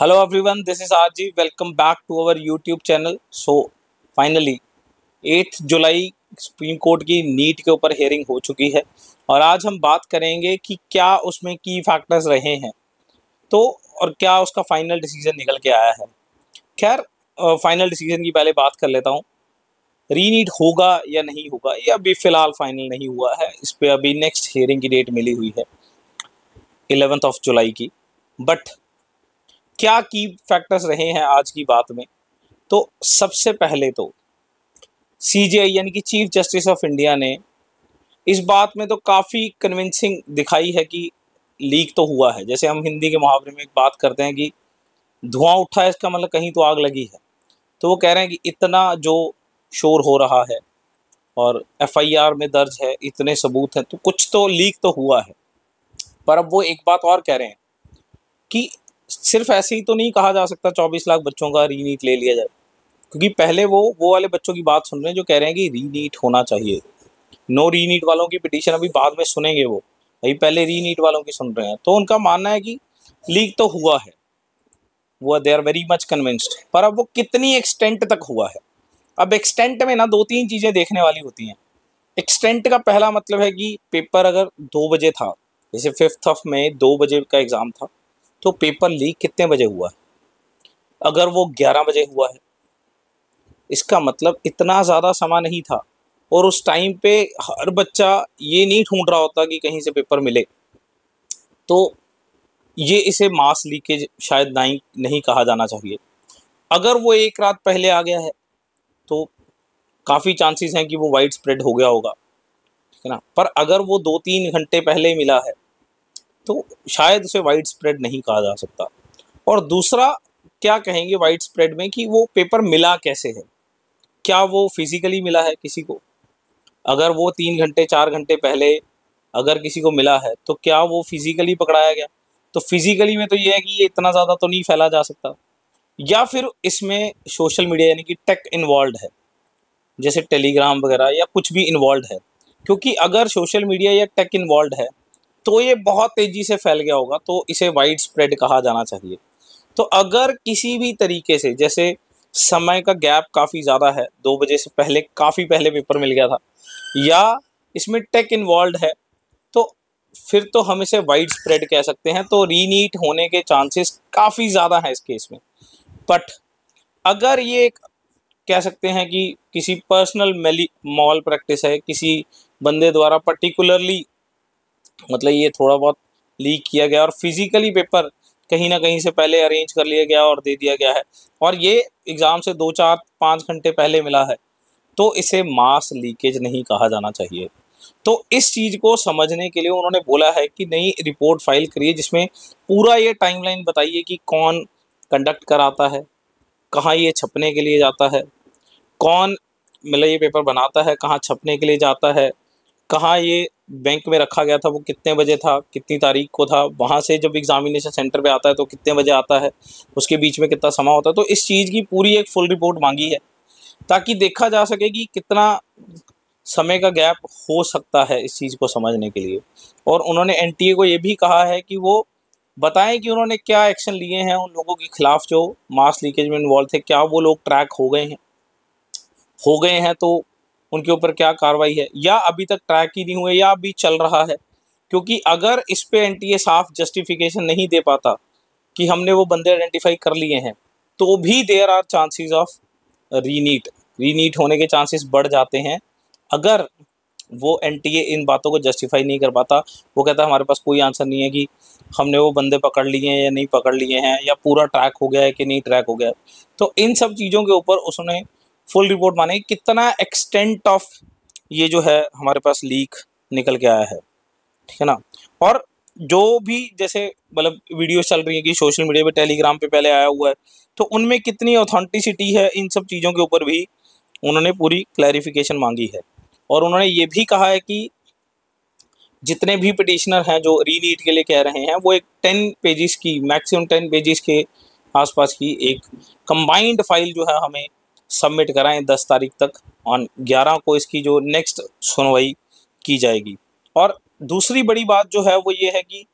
Hello everyone, this is RG. Welcome back to our YouTube channel. So finally 8 July supreme court की NEET के ऊपर hearing हो चुकी है और आज हम बात करेंगे कि क्या उसमें की फैक्टर्स रहे हैं तो और क्या उसका फाइनल डिसीजन निकल के आया है। खैर फाइनल डिसीजन की पहले बात कर लेता हूँ। रीनीट होगा या नहीं होगा ये अभी फ़िलहाल फाइनल नहीं हुआ है। इस पर अभी नेक्स्ट हेयरिंग की डेट मिली हुई है 11 जुलाई की। बट क्या की फैक्टर्स रहे हैं आज की बात में, तो सबसे पहले तो सीजेआई यानी कि चीफ जस्टिस ऑफ इंडिया ने इस बात में तो काफ़ी कन्विंसिंग दिखाई है कि लीक तो हुआ है। जैसे हम हिंदी के मुहावरे में एक बात करते हैं कि धुआं उठा है, इसका मतलब कहीं तो आग लगी है। तो वो कह रहे हैं कि इतना जो शोर हो रहा है और एफआईआर में दर्ज है, इतने सबूत हैं, तो कुछ तो लीक तो हुआ है। पर अब वो एक बात और कह रहे हैं कि सिर्फ ऐसे ही तो नहीं कहा जा सकता 24 लाख बच्चों का रीनीट ले लिया जाए, क्योंकि पहले वो वाले बच्चों की बात सुन रहे हैं जो कह रहे हैं कि रीनीट होना चाहिए। नो रीनीट वालों की पिटीशन अभी बाद में सुनेंगे, वो अभी पहले रीनीट वालों की सुन रहे हैं। तो उनका मानना है कि लीक तो हुआ है, वो they are very much convinced, पर अब वो कितनी एक्सटेंट तक हुआ है। अब एक्सटेंट में ना 2-3 चीज़ें देखने वाली होती हैं। एक्सटेंट का पहला मतलब है कि पेपर अगर 2 बजे था, जैसे 5 मई 2 बजे का एग्ज़ाम था, तो पेपर लीक कितने बजे हुआ है? अगर वो 11 बजे हुआ है, इसका मतलब इतना ज़्यादा समय नहीं था और उस टाइम पे हर बच्चा ये नहीं ढूंढ रहा होता कि कहीं से पेपर मिले। तो ये इसे मास लीकेज शायद नहीं कहा जाना चाहिए। अगर वो एक रात पहले आ गया है तो काफ़ी चांसेस हैं कि वो वाइड स्प्रेड हो गया होगा, ठीक है ना। पर अगर वो 2-3 घंटे पहले मिला है तो शायद उसे वाइड स्प्रेड नहीं कहा जा सकता। और दूसरा क्या कहेंगे वाइड स्प्रेड में कि वो पेपर मिला कैसे है। क्या वो फिजिकली मिला है किसी को? अगर वो 3 घंटे 4 घंटे पहले अगर किसी को मिला है तो क्या वो फिजिकली पकड़ाया गया? तो फिजिकली में तो ये है कि ये इतना ज़्यादा तो नहीं फैला जा सकता, या फिर इसमें सोशल मीडिया यानी कि टेक इन्वॉल्व है, जैसे टेलीग्राम वगैरह या कुछ भी इन्वॉल्व है। क्योंकि अगर सोशल मीडिया या टेक इन्वॉल्व है तो ये बहुत तेज़ी से फैल गया होगा, तो इसे वाइड स्प्रेड कहा जाना चाहिए। तो अगर किसी भी तरीके से, जैसे समय का गैप काफ़ी ज़्यादा है, 2 बजे से पहले काफ़ी पहले पेपर मिल गया था, या इसमें टेक इन्वॉल्व है, तो फिर तो हम इसे वाइड स्प्रेड कह सकते हैं। तो रीनीट होने के चांसेस काफ़ी ज़्यादा हैं इस केस में। बट अगर ये कह सकते हैं कि किसी पर्सनल मॉल प्रैक्टिस है, किसी बंदे द्वारा पर्टिकुलरली मतलब ये थोड़ा बहुत लीक किया गया और फिजिकली पेपर कहीं ना कहीं से पहले अरेंज कर लिया गया और दे दिया गया है, और ये एग्ज़ाम से 2-4-5 घंटे पहले मिला है, तो इसे मास लीकेज नहीं कहा जाना चाहिए। तो इस चीज़ को समझने के लिए उन्होंने बोला है कि नई रिपोर्ट फाइल करिए जिसमें पूरा ये टाइमलाइन बताइए कि कौन कंडक्ट कराता है, कहाँ ये छपने के लिए जाता है, कौन मतलब ये पेपर बनाता है, कहाँ छपने के लिए जाता है, कहाँ ये बैंक में रखा गया था, वो कितने बजे था, कितनी तारीख को था, वहाँ से जब एग्जामिनेशन सेंटर पे आता है तो कितने बजे आता है, उसके बीच में कितना समय होता है। तो इस चीज़ की पूरी एक फुल रिपोर्ट मांगी है ताकि देखा जा सके कि कितना समय का गैप हो सकता है इस चीज़ को समझने के लिए। और उन्होंने एनटीए को ये भी कहा है कि वो बताएं कि उन्होंने क्या एक्शन लिए हैं उन लोगों के खिलाफ जो मास लीकेज में इन्वॉल्व थे। क्या वो लोग ट्रैक हो गए हैं तो उनके ऊपर क्या कार्रवाई है, या अभी तक ट्रैक ही नहीं हुए, या अभी चल रहा है। क्योंकि अगर इस पे एनटीए साफ जस्टिफिकेशन नहीं दे पाता कि हमने वो बंदे आइडेंटिफाई कर लिए हैं, तो भी there are chances of reNEET होने के चांसेस बढ़ जाते हैं। अगर वो एनटीए इन बातों को जस्टिफाई नहीं कर पाता, वो कहता है हमारे पास कोई आंसर नहीं है कि हमने वो बंदे पकड़ लिए हैं या नहीं पकड़ लिए हैं, या पूरा ट्रैक हो गया है कि नहीं ट्रैक हो गया है। तो इन सब चीज़ों के ऊपर उसने फुल रिपोर्ट माने कितना एक्सटेंट ऑफ ये जो है हमारे पास लीक निकल के आया है, ठीक है ना। और जो भी जैसे मतलब वीडियोस चल रही है कि सोशल मीडिया पे टेलीग्राम पे पहले आया हुआ है, तो उनमें कितनी ऑथेंटिसिटी है, इन सब चीज़ों के ऊपर भी उन्होंने पूरी क्लैरिफिकेशन मांगी है। और उन्होंने ये भी कहा है कि जितने भी पिटिशनर हैं जो रीनीट के लिए कह रहे हैं, वो एक 10 पेजेस की, मैक्सिमम 10 पेजेस के आसपास की एक कंबाइंड फाइल जो है हमें सबमिट कराएं 10 तारीख तक। और 11 को इसकी जो नेक्स्ट सुनवाई की जाएगी। और दूसरी बड़ी बात जो है वो ये है कि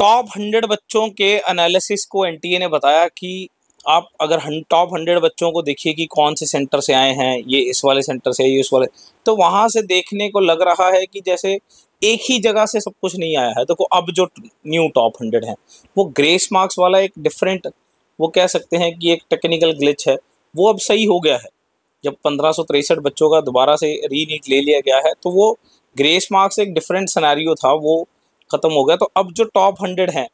टॉप 100 बच्चों के एनालिसिस को एनटीए ने बताया कि आप अगर टॉप 100 बच्चों को देखिए कि कौन से सेंटर से आए हैं, ये इस वाले सेंटर से, ये इस वाले, तो वहाँ से देखने को लग रहा है कि जैसे एक ही जगह से सब कुछ नहीं आया है। देखो अब जो न्यू टॉप 100 हैं वो ग्रेस मार्क्स वाला एक डिफरेंट, वो कह सकते हैं कि एक टेक्निकल ग्लिच है, वो अब सही हो गया है। जब 1563 बच्चों का दोबारा से रीनीट ले लिया गया है तो वो ग्रेस मार्क्स एक डिफरेंट सिनेरियो था, वो खत्म हो गया। तो अब जो टॉप 100 हैं,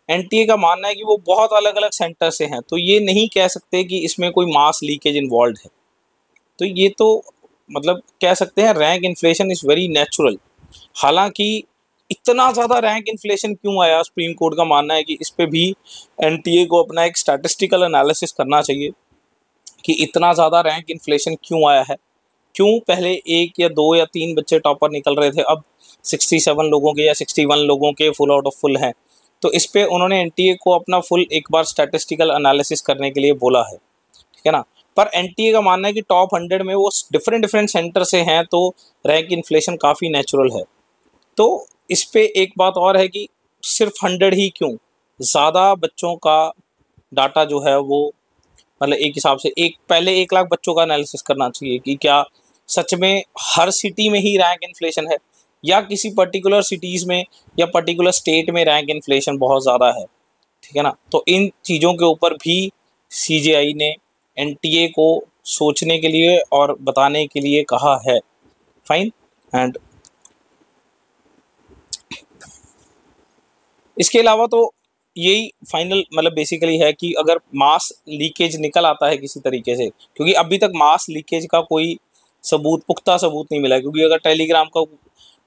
एनटीए का मानना है कि वो बहुत अलग अलग सेंटर से हैं, तो ये नहीं कह सकते कि इसमें कोई मास लीकेज इन्वॉल्व है। तो ये तो मतलब कह सकते हैं rank inflation is very natural. हालांकि इतना ज़्यादा रैंक इन्फ्लेशन क्यों आया, सुप्रीम कोर्ट का मानना है कि इस पे भी एनटीए को अपना एक स्टैटिस्टिकल एनालिसिस करना चाहिए कि इतना ज़्यादा रैंक इन्फ्लेशन क्यों आया है। क्यों पहले 1 या 2 या 3 बच्चे टॉपर निकल रहे थे, अब 67 लोगों के या 61 लोगों के फुल आउट ऑफ फुल हैं। तो इस पे उन्होंने एनटीए को अपना फुल एक बार स्टैटिस्टिकल एनालिसिस करने के लिए बोला है, ठीक है ना। पर एनटीए का मानना है कि टॉप 100 में वो डिफरेंट डिफरेंट सेंटर से हैं, तो रैंक इन्फ्लेशन काफ़ी नेचुरल है। तो इस पे एक बात और है कि सिर्फ 100 ही क्यों, ज़्यादा बच्चों का डाटा जो है वो मतलब एक हिसाब से एक पहले 1 लाख बच्चों का एनालिसिस करना चाहिए कि क्या सच में हर सिटी में ही रैंक इन्फ्लेशन है या किसी पर्टिकुलर सिटीज़ में या पर्टिकुलर स्टेट में रैंक इन्फ्लेशन बहुत ज़्यादा है, ठीक है ना। तो इन चीज़ों के ऊपर भी सीजेआई ने एनटीए को सोचने के लिए और बताने के लिए कहा है। फाइन। एंड इसके अलावा तो यही फाइनल मतलब बेसिकली है कि अगर मास लीकेज निकल आता है किसी तरीके से, क्योंकि अभी तक मास लीकेज का कोई सबूत, पुख्ता सबूत नहीं मिला है, क्योंकि अगर टेलीग्राम का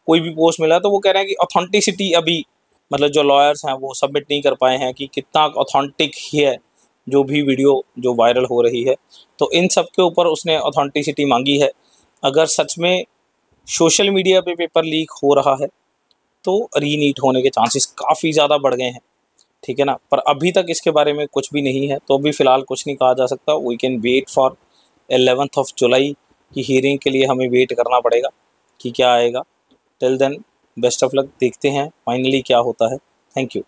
कोई भी पोस्ट मिला तो वो कह रहे हैं कि ऑथेंटिसिटी अभी मतलब जो लॉयर्स हैं वो सबमिट नहीं कर पाए हैं कि कितना ऑथेंटिक ही है जो भी वीडियो जो वायरल हो रही है। तो इन सब के ऊपर उसने ऑथेंटिसिटी मांगी है। अगर सच में सोशल मीडिया पे पेपर लीक हो रहा है तो रीनीट होने के चांसेस काफ़ी ज़्यादा बढ़ गए हैं, ठीक है ना। पर अभी तक इसके बारे में कुछ भी नहीं है, तो अभी फ़िलहाल कुछ नहीं कहा जा सकता। वी कैन वेट फॉर 11 जुलाई की हियरिंग के लिए हमें वेट करना पड़ेगा कि क्या आएगा। Till then best of luck, देखते हैं फाइनली क्या होता है। Thank you.